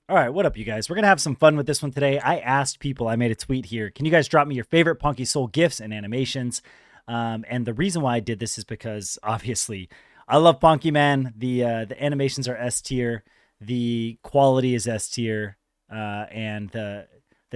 All right, what up, you guys? We're going to have some fun with this one today. I asked people, I made a tweet here. Can you guys drop me your favorite Punky Soul GIFs and animations? And the reason why I did this is because, obviously, I love Punky, man. The animations are S tier. The quality is S tier. And the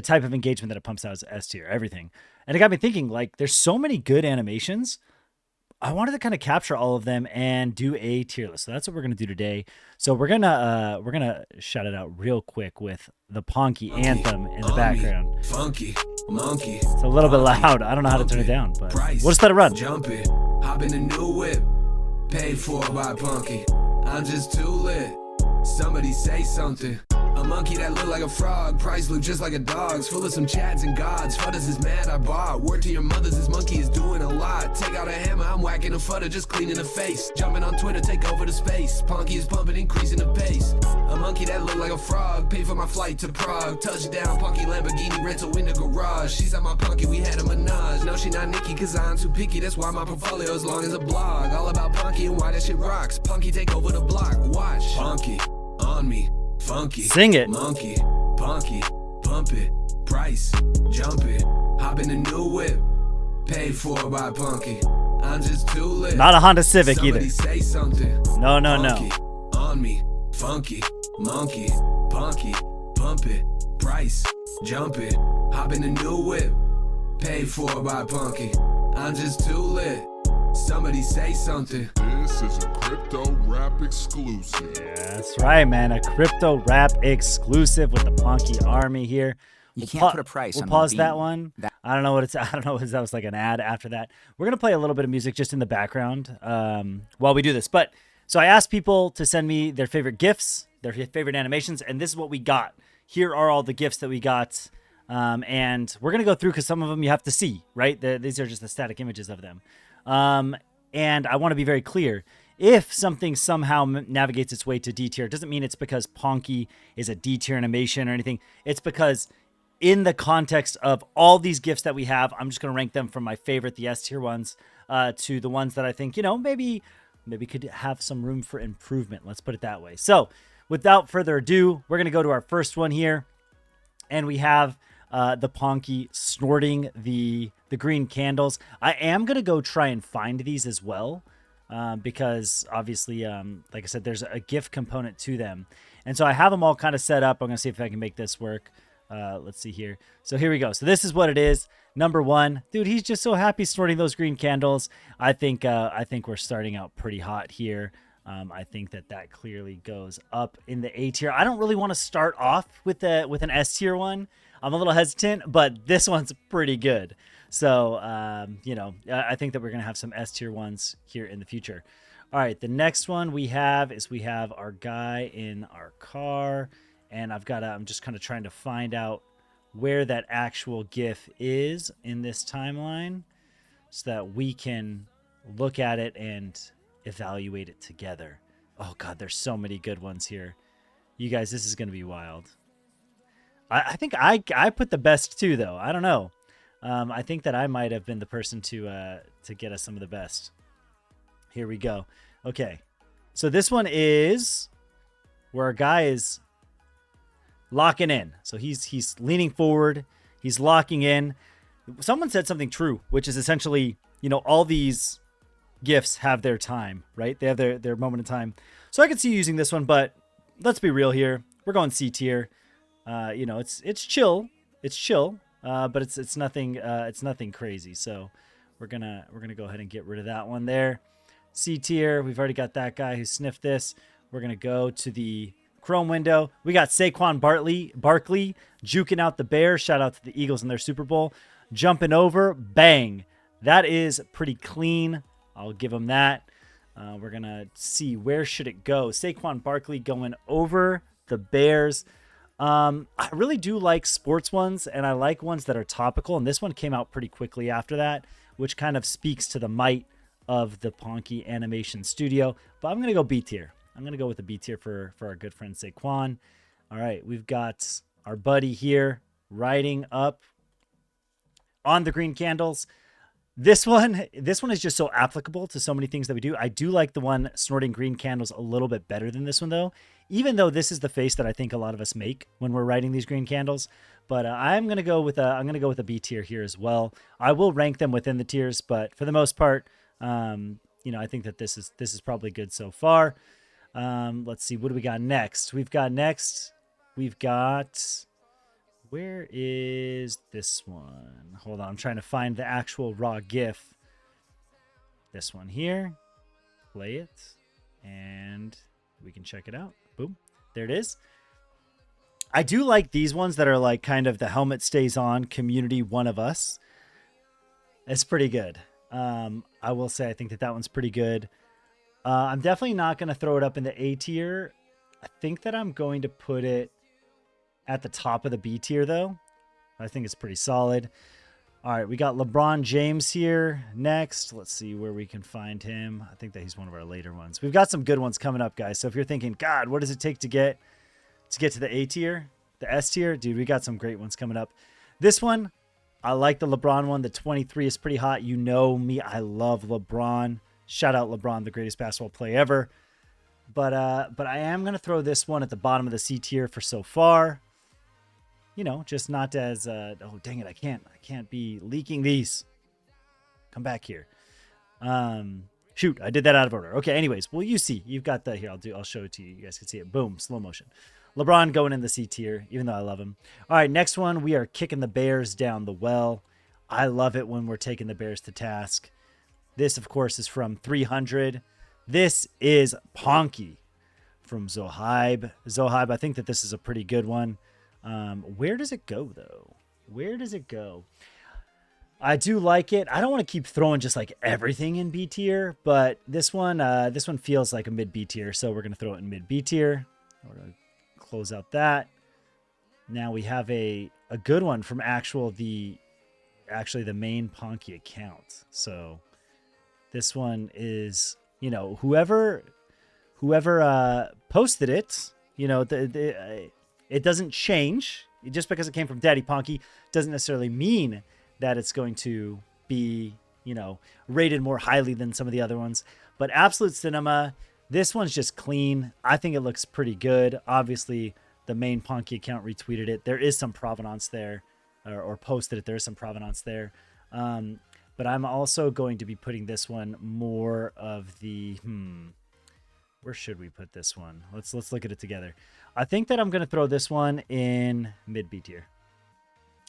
type of engagement that it pumps out is S tier, everything. And it got me thinking, like, there's so many good animations. I wanted to kind of capture all of them and do a tier list. So that's what we're gonna do today. So we're gonna shout it out real quick with the Ponky anthem in the background. Funky, monkey. It's a little bit loud. I don't know how to turn it down, but we'll just let it run. Jump it, hop in a new whip, paid for by Punky. I'm just too lit. Somebody say something. A monkey that look like a frog, price look just like a dog's. Full of some chads and gods. Fudders is mad I bought. Word to your mothers, this monkey is doing a lot. Take out a hammer, I'm whacking a fudder, just cleaning the face. Jumping on Twitter, take over the space. Punky is pumping, increasing the pace. A monkey that look like a frog, paid for my flight to Prague. Touchdown, Punky Lamborghini rental in the garage. She's at my Punky, we had a menage. No, she not Nikki, cause I'm too picky. That's why my portfolio is long as a blog. All about Punky and why that shit rocks. Punky take over the block, watch. Punky, on me. Funky, sing it, monkey, punky, pump it, price, jump it, hop in a new whip, paid for by Punky. I'm just too lit. Not a Honda Civic Somebody either. Say something. No, Punky, on me, funky, monkey, punky, pump it, price, jump it, hop in a new whip, paid for by Punky. I'm just too lit. Somebody say something. This is a crypto rap exclusive. Yeah, that's right, man. A crypto rap exclusive with the Ponky Army here. You can't put a price We'll on pause the that beat. one. I don't know what it's. I don't know if that was like an ad after that. We're gonna play a little bit of music just in the background while we do this. But so I asked people to send me their favorite GIFs, their favorite animations, and this is what we got. Here are all the GIFs that we got, and we're gonna go through because some of them you have to see, right? These are just the static images of them. And I want to be very clear. If something somehow navigates its way to D tier, it doesn't mean it's because Ponky is a D tier animation or anything. It's because in the context of all these GIFs that we have, I'm just going to rank them from my favorite, the S tier ones, to the ones that I think, maybe could have some room for improvement. Let's put it that way. So without further ado, we're going to go to our first one here. And we have the Ponky snorting the green candles. I am going to go try and find these as well because obviously, like I said, there's a GIF component to them. And so I have them all kind of set up. I'm going to see if I can make this work. Let's see here. So here we go. So this is what it is. Number one, dude, he's just so happy snorting those green candles. I think we're starting out pretty hot here. I think that clearly goes up in the A tier. I don't really want to start off with an S tier one. I'm a little hesitant, but this one's pretty good. So, I think that we're going to have some S tier ones here in the future. All right, the next one we have our guy in our car, and I'm just kind of trying to find out where that actual GIF is in this timeline so that we can look at it and evaluate it together. Oh God, there's so many good ones here. You guys, this is going to be wild. I think I put the best too, though. I don't know. I think that I might have been the person to get us some of the best. Here we go. Okay, so this one is where a guy is locking in. So he's leaning forward. He's locking in. Someone said something true, which is essentially, all these GIFs have their time, right? They have their moment in time. So I could see you using this one, but let's be real here. We're going C tier. It's chill. It's chill. But it's nothing crazy. So we're gonna go ahead and get rid of that one there. C tier. We've already got that guy who sniffed this. We're gonna go to the Chrome window. We got Saquon Barkley juking out the Bears. Shout out to the Eagles in their Super Bowl. Jumping over, bang. That is pretty clean. I'll give him that. We're gonna see where should it go. Saquon Barkley going over the Bears. I really do like sports ones, and I like ones that are topical, and this one came out pretty quickly after that, which kind of speaks to the might of the Ponky Animation Studio. But I'm going to go B tier. I'm going to go with the B tier for our good friend Saquon. All right, we've got our buddy here riding up on the green candles. This one is just so applicable to so many things that we do. I do like the one snorting green candles a little bit better than this one though, even though this is the face that I think a lot of us make when we're writing these green candles. But I'm gonna go with a B tier here as well. I will rank them within the tiers, but for the most part, you know, I think that this is probably good so far. Let's see, what do we got next? We've got where is this one? Hold on, I'm trying to find the actual raw GIF. This one here. Play it, and we can check it out. Boom, there it is. I do like these ones that are like kind of the helmet stays on community one of us. It's pretty good. I will say I think that one's pretty good. I'm definitely not going to throw it up in the A tier. I think that I'm going to put it at the top of the B tier though. I think it's pretty solid. All right, we got LeBron James here next. Let's see where we can find him. I think that he's one of our later ones. We've got some good ones coming up, guys. So if you're thinking, God, what does it take to get to the A tier, the S tier? Dude, we got some great ones coming up. This one, I like the LeBron one. The 23 is pretty hot. You know me, I love LeBron. Shout out LeBron, the greatest basketball player ever. But I am going to throw this one at the bottom of the C tier for so far. You know, just not as, oh, dang it, I can't be leaking these. Come back here. Shoot, I did that out of order. Okay, anyways, well, you see, you've got the, here, I'll show it to you. You guys can see it. Boom, slow motion. LeBron going in the C tier, even though I love him. All right, next one, we are kicking the Bears down the well. I love it when we're taking the Bears to task. This, of course, is from 300. This is PONKE from Zohaib. Zohaib, I think that this is a pretty good one. Where does it go, though? Where does it go? I do like it. I don't want to keep throwing just like everything in B tier, but this one feels like a mid B tier, so we're going to throw it in mid B tier. We're going to close out that. Now we have a good one from actually the main PONKE account. So this one is, you know, whoever posted it, you know, it doesn't change. Just because it came from Daddy PONKE doesn't necessarily mean that it's going to be, you know, rated more highly than some of the other ones. But Absolute Cinema, this one's just clean. I think it looks pretty good. Obviously, the main PONKE account retweeted it. There is some provenance there, or posted it. There is some provenance there. But I'm also going to be putting this one more of the, where should we put this one? Let's look at it together. I think that I'm going to throw this one in mid B tier.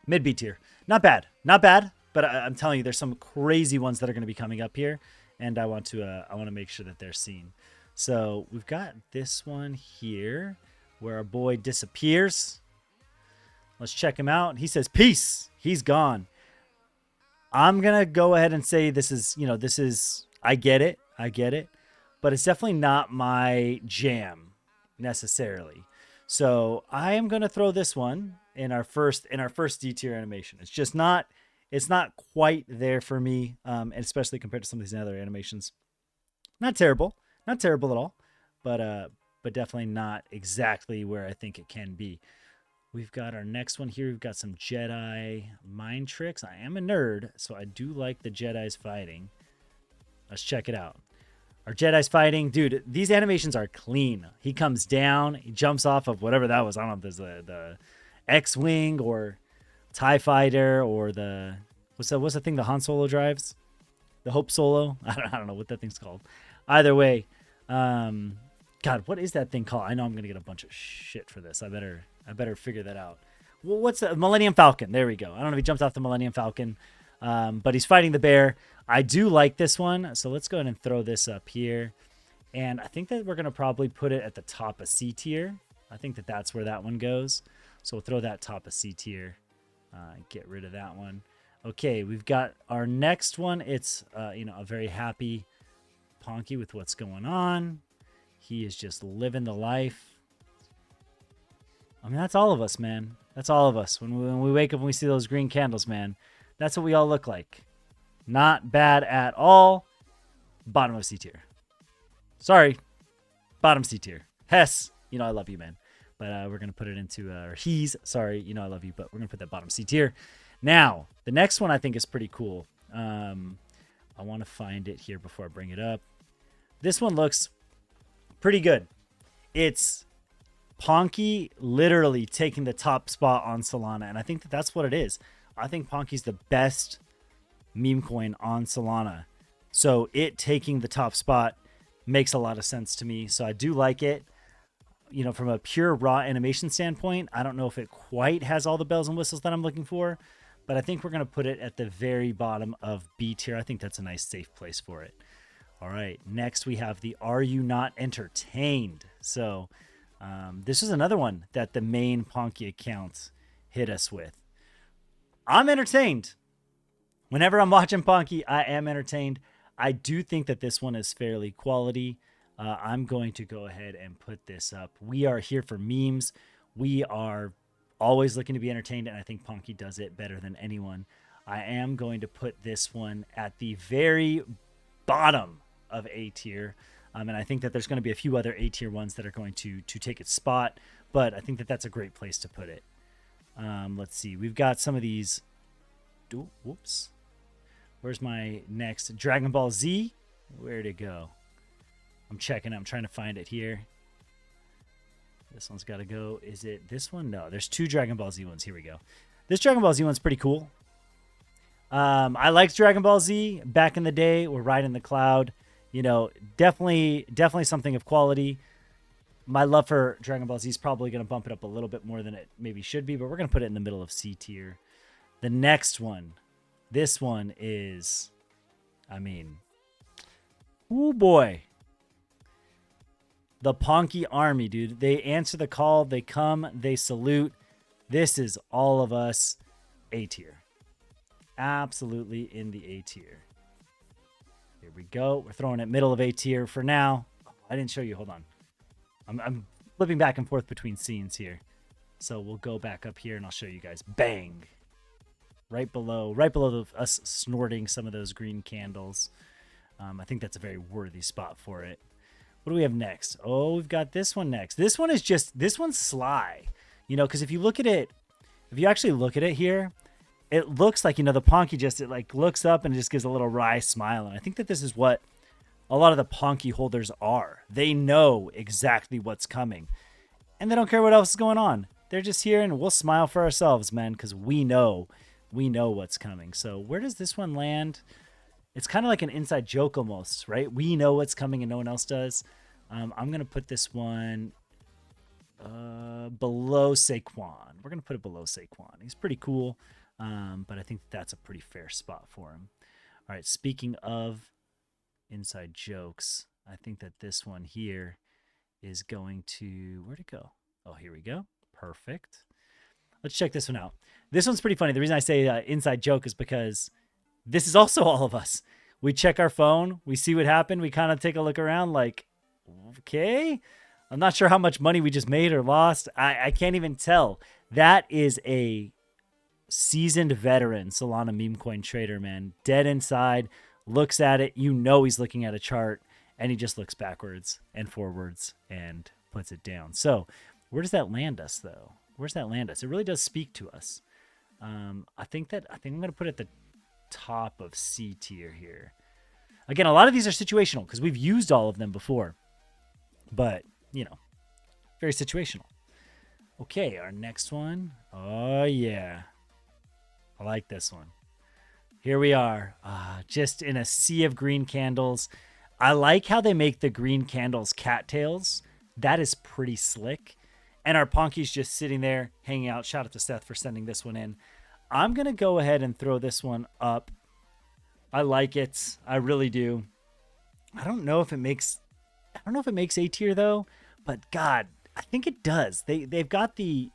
Mid B tier. Not bad. Not bad, but I'm telling you, there's some crazy ones that are going to be coming up here, and I want to make sure that they're seen. So we've got this one here where our boy disappears. Let's check him out. He says, peace. He's gone. I'm going to go ahead and say this is, you know, I get it. But it's definitely not my jam necessarily. So I am going to throw this one in our first D tier animation. It's not quite there for me, especially compared to some of these other animations. Not terrible at all, but definitely not exactly where I think it can be. We've got our next one here. We've got some Jedi mind tricks. I am a nerd, so I do like the Jedi's fighting. Let's check it out. Our Jedi's fighting. Dude, these animations are clean. He comes down. He jumps off of whatever that was. I don't know if there's the X-Wing or TIE Fighter or the... What's the thing the Han Solo drives? The Hope Solo? I don't know what that thing's called. Either way. God, what is that thing called? I know I'm going to get a bunch of shit for this. I better figure that out. Well, what's the Millennium Falcon? There we go. I don't know if he jumped off the Millennium Falcon. But he's fighting the bear. I do like this one, so let's go ahead and throw this up here. And I think that we're going to probably put it at the top of C tier. I think that that's where that one goes. So we'll throw that top of C tier. Get rid of that one. Okay, we've got our next one. It's you know, a very happy PONKE with what's going on. He is just living the life. I mean, that's all of us, man. That's all of us. When we wake up and we see those green candles, man, that's what we all look like. Not bad at all. Bottom of C tier. Sorry. Bottom C tier. Hess, you know I love you, man. But we're going to put it into, or he's, sorry, you know I love you, but we're going to put that bottom C tier. Now, the next one I think is pretty cool. I want to find it here before I bring it up. This one looks pretty good. It's PONKE literally taking the top spot on Solana, and I think that that's what it is. I think PONKE's the best meme coin on Solana. So it taking the top spot makes a lot of sense to me. So I do like it. You know, from a pure raw animation standpoint, I don't know if it quite has all the bells and whistles that I'm looking for, but I think we're going to put it at the very bottom of B tier. I think that's a nice safe place for it. All right, next we have the Are You Not Entertained? So this is another one that the main PONKE accounts hit us with. I'm entertained. Whenever I'm watching PONKE, I am entertained. I do think that this one is fairly quality. I'm going to go ahead and put this up. We are here for memes. We are always looking to be entertained, and I think PONKE does it better than anyone. I am going to put this one at the very bottom of A tier. And I think that there's going to be a few other A tier ones that are going to take its spot, but I think that that's a great place to put it. Let's see. We've got some of these. Whoops. Where's my next? Dragon Ball Z? Where'd it go? I'm checking. I'm trying to find it here. This one's got to go. Is it this one? No, there's two Dragon Ball Z ones. Here we go. This Dragon Ball Z one's pretty cool. I liked Dragon Ball Z back in the day. We're riding the cloud. You know, definitely something of quality. My love for Dragon Ball Z is probably going to bump it up a little bit more than it maybe should be, but we're going to put it in the middle of C tier. The next one, this one is, I mean, oh boy. The PONKE army, dude. They answer the call. They come. They salute. This is all of us A tier. Absolutely in the A tier. Here we go. We're throwing it middle of A tier for now. I didn't show you. Hold on. I'm flipping back and forth between scenes here. So we'll go back up here and I'll show you guys. Bang. Right below us snorting some of those green candles. I think that's a very worthy spot for it. What do we have next? Oh, we've got this one next. This one's sly. You know, because if you look at it, if you actually look at it here, it looks like, you know, the PONKE it like looks up and it just gives a little wry smile. And I think that this is what a lot of the PONKE holders are. They know exactly what's coming. And they don't care what else is going on. They're just here and we'll smile for ourselves, man, because we know what's coming. So where does this one land? It's kind of like an inside joke almost, right? We know what's coming and no one else does. I'm going to put this one below Saquon. We're going to put it below Saquon. He's pretty cool, but I think that's a pretty fair spot for him. All right, speaking of inside jokes, I think that this one here is going to... Where'd it go? Oh, here we go. Perfect. Let's check this one out. This one's pretty funny. The reason I say inside joke is because this is also all of us. We check our phone. We see what happened. We kind of take a look around like, okay, I'm not sure how much money we just made or lost. I can't even tell. That is a seasoned veteran Solana meme coin trader, man. Dead inside, looks at it. You know he's looking at a chart, and he just looks backwards and forwards and puts it down. So where does that land us, though? Where's that land us? It really does speak to us. I think I'm going to put it at the top of C tier here. Again, a lot of these are situational because we've used all of them before, but you know, very situational. Okay, our next one. Oh yeah, I like this one. Here we are, just in a sea of green candles. I like how they make the green candles cattails. That is pretty slick. And our PONKE's just sitting there hanging out. Shout out to Seth for sending this one in. I'm going to go ahead and throw this one up. I like it. I really do. I don't know if it makes A tier though, but God, I think it does. They've got the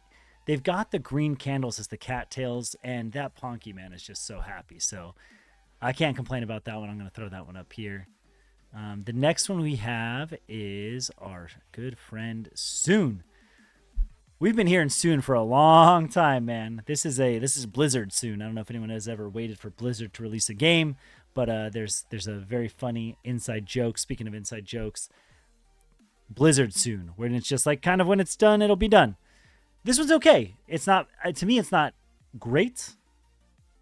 green candles as the cattails, and that PONKE, man, is just so happy. So I can't complain about that one. I'm going to throw that one up here. The next one we have is our good friend Soon. We've been hearing Soon for a long time, man. This is Blizzard Soon. I don't know if anyone has ever waited for Blizzard to release a game, but there's a very funny inside joke. Speaking of inside jokes, Blizzard Soon, when it's just like kind of when it's done, it'll be done. This one's okay. It's not, to me, it's not great.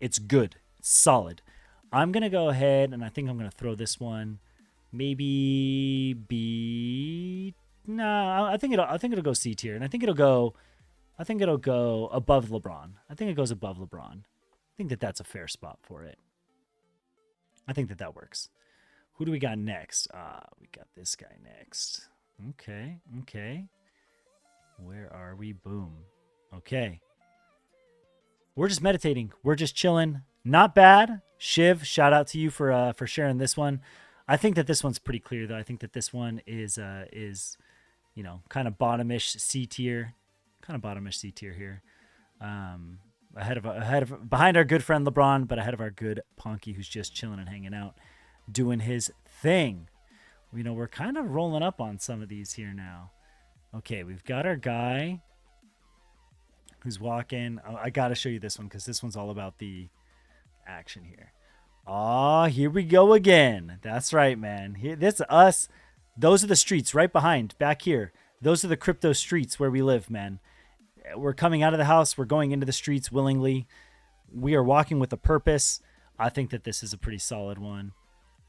It's good. It's solid. I'm going to go ahead and I think I'm going to throw this one maybe B. No, I think it'll go C tier, and I think it'll go above LeBron. I think it goes above LeBron. I think that that's a fair spot for it. I think that that works. Who do we got next? We got this guy next. Okay. Where are we? Boom. Okay. We're just meditating. We're just chilling. Not bad. Shiv, shout out to you for sharing this one. I think that this one's pretty clear though. I think that this one is you know, kind of bottomish C tier. Kind of bottomish C tier here. Behind our good friend LeBron, but ahead of our good Ponke who's just chilling and hanging out, doing his thing. You know, we're kind of rolling up on some of these here now. Okay, we've got our guy who's walking. Oh, I got to show you this one because this one's all about the action here. Oh, here we go again. That's right, man. Here, this is us. Those are the streets right behind, back here. Those are the crypto streets where we live, man. We're coming out of the house. We're going into the streets willingly. We are walking with a purpose. I think that this is a pretty solid one.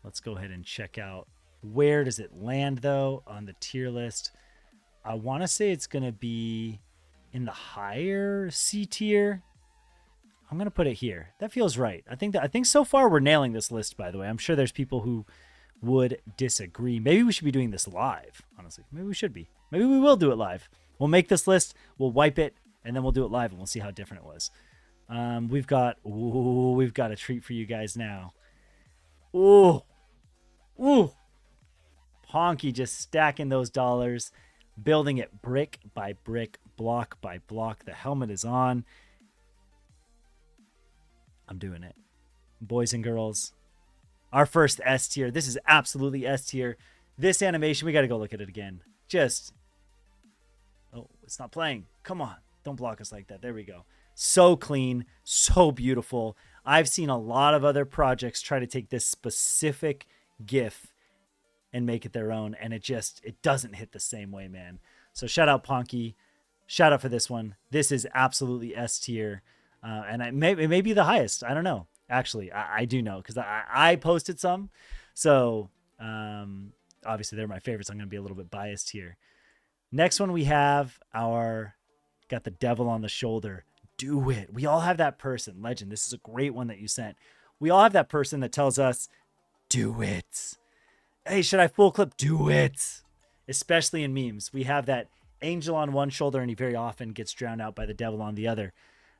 Let's go ahead and check out. Where does it land, though, on the tier list? I want to say it's going to be in the higher C tier. I'm going to put it here. That feels right. I think so far we're nailing this list, by the way. I'm sure there's people who would disagree. Maybe we should be doing this live, honestly. Maybe we should be. Maybe we will do it live. We'll make this list, we'll wipe it, and then we'll do it live, and we'll see how different it was. We've got a treat for you guys now. Ooh. Ponke just stacking those dollars, building it brick by brick, block by block. The helmet is on. I'm doing it. Boys and girls, our first S tier. This is absolutely S tier. This animation, we got to go look at it again. Oh, it's not playing. Come on. Don't block us like that. There we go. So clean, so beautiful. I've seen a lot of other projects try to take this specific GIF and make it their own, and it doesn't hit the same way, man. So shout out Ponke. Shout out for this one. This is absolutely S tier. And it may be the highest. I don't know. Actually, I do know because I posted some. So obviously they're my favorites. I'm going to be a little bit biased here. Next one we have got the devil on the shoulder. Do it. We all have that person. Legend. This is a great one that you sent. We all have that person that tells us, do it. Hey, should I full clip? Do it. Especially in memes. We have that angel on one shoulder and he very often gets drowned out by the devil on the other.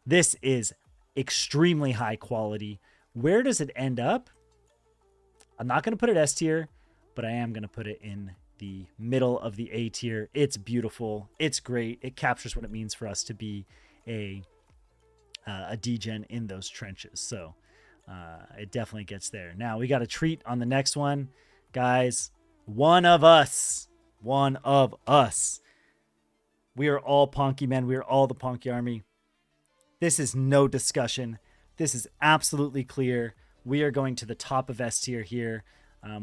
This is extremely high quality. Where does it end up? I'm not going to put it S tier, but I am going to put it in the middle of the A tier. It's beautiful. It's great. It captures what it means for us to be a degen in those trenches. So it definitely gets there. Now we got a treat on the next one. Guys, one of us. We are all Ponke men. We are all the Ponke army. This is no discussion. This is absolutely clear. We are going to the top of S tier here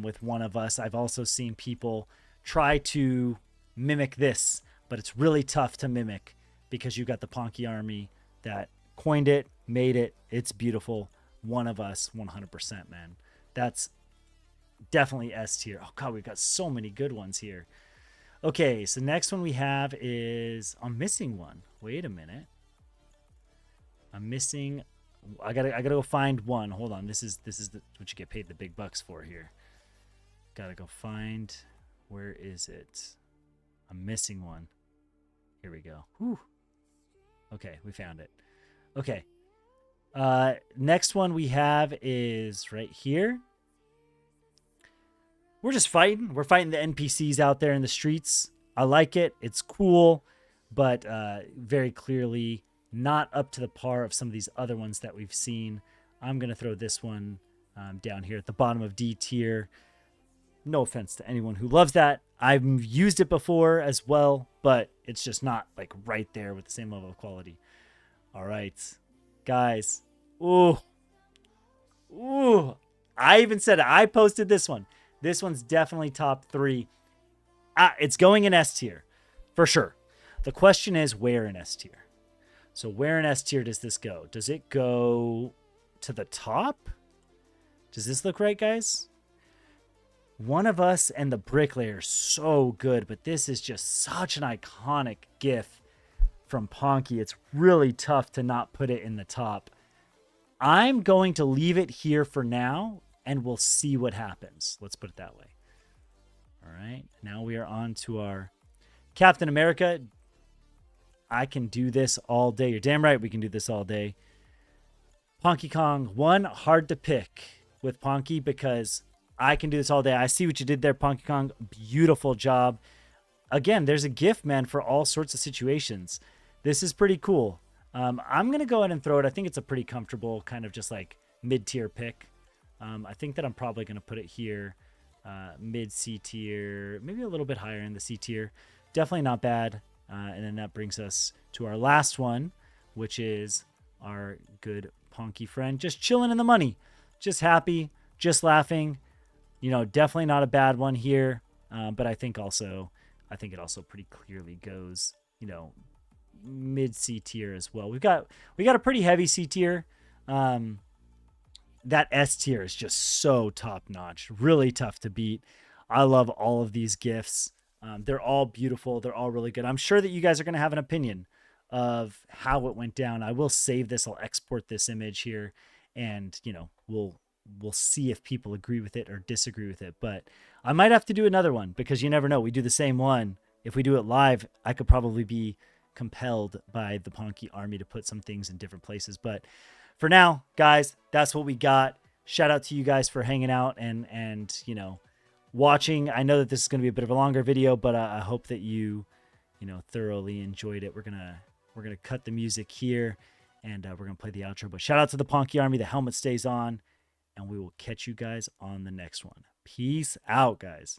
with one of us. I've also seen people try to mimic this, but it's really tough to mimic because you've got the Ponke army that coined it, made it. It's beautiful. One of us, 100%, man. That's definitely S tier. Oh, God, we've got so many good ones here. Okay, so next one we have is... I'm missing one. Wait a minute. I'm missing... I gotta go find one. Hold on. This is what you get paid the big bucks for here. Gotta go find... Where is it? I'm missing one. Here we go. Whew. Okay, we found it. Okay. Next one we have is right here. We're just fighting. We're fighting the NPCs out there in the streets. I like it. It's cool, but very clearly not up to the par of some of these other ones that we've seen. I'm going to throw this one down here at the bottom of D tier. No offense to anyone who loves that. I've used it before as well, but it's just not like right there with the same level of quality. All right, guys. Ooh. I even said it. I posted this one. This one's definitely top 3. It's going in S tier for sure. The question is where in S tier. So where in S tier does this go? Does it go to the top? Does this look right, guys? One of Us and the Bricklayer, so good, but this is just such an iconic GIF from PONKE. It's really tough to not put it in the top. I'm going to leave it here for now, and we'll see what happens. Let's put it that way. All right, now we are on to our Captain America. I can do this all day. You're damn right we can do this all day. Ponky Kong, one, hard to pick with PONKE because I can do this all day. I see what you did there, Ponky Kong. Beautiful job. Again, there's a GIF, man, for all sorts of situations. This is pretty cool. I'm going to go ahead and throw it. I think it's a pretty comfortable kind of just like mid-tier pick. I think that I'm probably going to put it here. Mid-C tier, maybe a little bit higher in the C tier. Definitely not bad. And then that brings us to our last one, which is our good PONKE friend. Just chilling in the money. Just happy. Just laughing. You know, definitely not a bad one here. But I think it also pretty clearly goes, you know, mid C tier as well. We got a pretty heavy C tier. That S tier is just so top notch, really tough to beat. I love all of these GIFs. They're all beautiful. They're all really good. I'm sure that you guys are going to have an opinion of how it went down. I will save this. I'll export this image here, and you know, we'll see if people agree with it or disagree with it. But I might have to do another one because you never know. We do the same one. If we do it live, I could probably be compelled by the PONKE army to put some things in different places. But for now, guys, that's what we got. Shout out to you guys for hanging out and you know, watching. I know that this is going to be a bit of a longer video, but I hope that you know, thoroughly enjoyed it. We're gonna cut the music here, and we're gonna play the outro. But shout out to the PONKE army. The helmet stays on, and we will catch you guys on the next one. Peace out, guys.